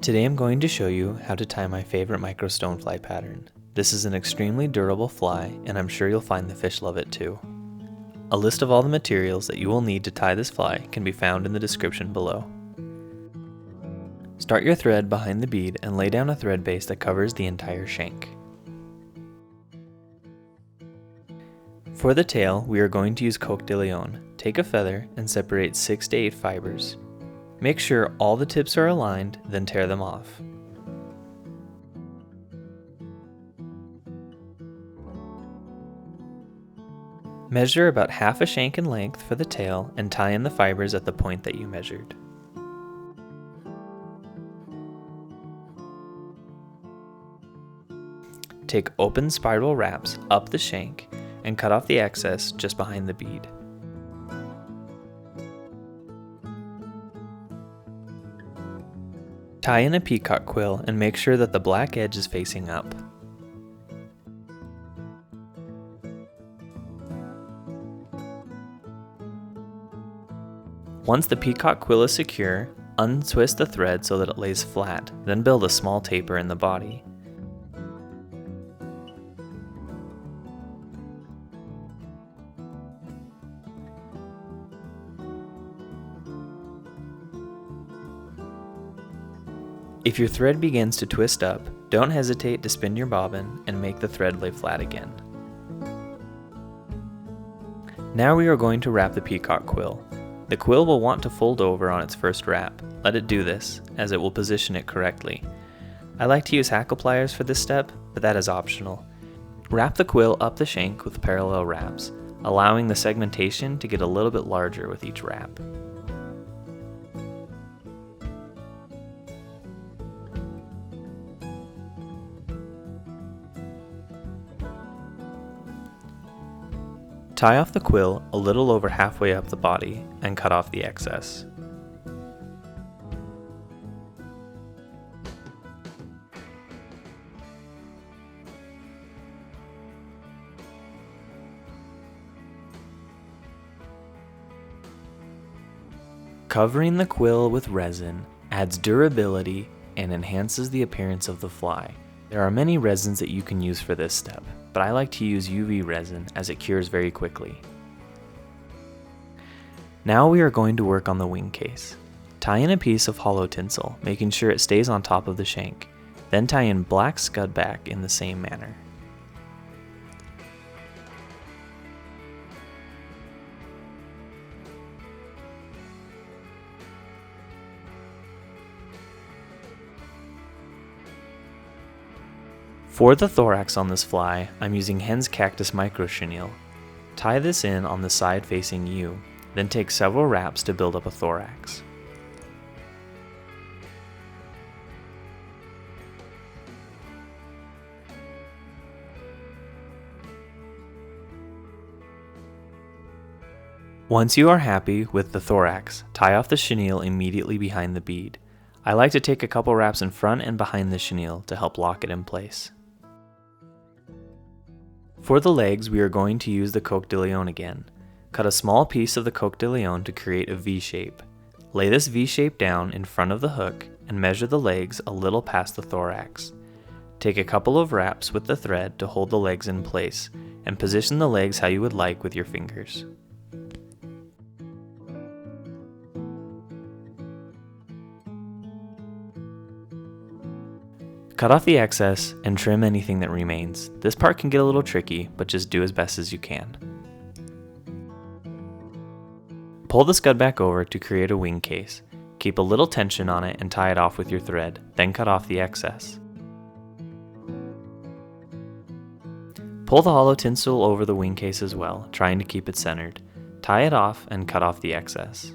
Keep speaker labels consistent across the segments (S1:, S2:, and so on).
S1: Today I'm going to show you how to tie my favorite micro stonefly pattern. This is an extremely durable fly, and I'm sure you'll find the fish love it too. A list of all the materials that you will need to tie this fly can be found in the description below. Start your thread behind the bead and lay down a thread base that covers the entire shank. For the tail, we are going to use Coq de Leon. Take a feather and separate 6 to 8 fibers. Make sure all the tips are aligned, then tear them off. Measure about half a shank in length for the tail and tie in the fibers at the point that you measured. Take open spiral wraps up the shank and cut off the excess just behind the bead. Tie in a peacock quill and make sure that the black edge is facing up. Once the peacock quill is secure, untwist the thread so that it lays flat, then build a small taper in the body. If your thread begins to twist up, don't hesitate to spin your bobbin and make the thread lay flat again. Now we are going to wrap the peacock quill. The quill will want to fold over on its first wrap. Let it do this, as it will position it correctly. I like to use hackle pliers for this step, but that is optional. Wrap the quill up the shank with parallel wraps, allowing the segmentation to get a little bit larger with each wrap. Tie off the quill a little over halfway up the body and cut off the excess. Covering the quill with resin adds durability and enhances the appearance of the fly. There are many resins that you can use for this step, but I like to use UV resin as it cures very quickly. Now we are going to work on the wing case. Tie in a piece of Holo tinsel, making sure it stays on top of the shank. Then tie in black scud back in the same manner. For the thorax on this fly, I'm using Hend's cactus micro chenille. Tie this in on the side facing you, then take several wraps to build up a thorax. Once you are happy with the thorax, tie off the chenille immediately behind the bead. I like to take a couple wraps in front and behind the chenille to help lock it in place. For the legs, we are going to use the Coq de Leon again. Cut a small piece of the Coq de Leon to create a V shape. Lay this V shape down in front of the hook and measure the legs a little past the thorax. Take a couple of wraps with the thread to hold the legs in place, and position the legs how you would like with your fingers. Cut off the excess and trim anything that remains. This part can get a little tricky, but just do as best as you can. Pull the scud back over to create a wing case. Keep a little tension on it and tie it off with your thread, then cut off the excess. Pull the Holo tinsel over the wing case as well, trying to keep it centered. Tie it off and cut off the excess.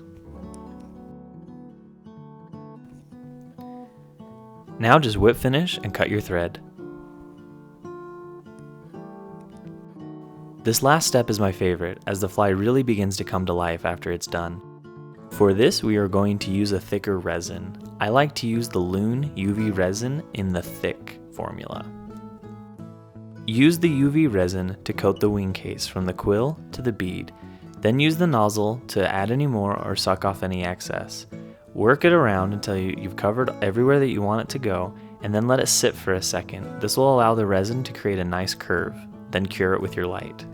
S1: Now just whip finish and cut your thread. This last step is my favorite, as the fly really begins to come to life after it's done. For this, we are going to use a thicker resin. I like to use the Loon UV Resin in the Thick formula. Use the UV resin to coat the wing case from the quill to the bead, then use the nozzle to add any more or suck off any excess. Work it around until you've covered everywhere that you want it to go, and then let it sit for a second. This will allow the resin to create a nice curve, then cure it with your light.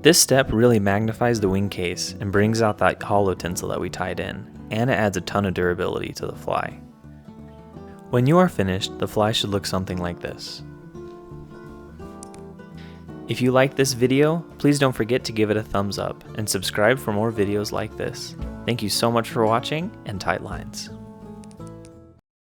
S1: This step really magnifies the wing case and brings out that hollow tinsel that we tied in, and it adds a ton of durability to the fly. When you are finished, the fly should look something like this. If you liked this video, please don't forget to give it a thumbs up and subscribe for more videos like this. Thank you so much for watching, and tight lines.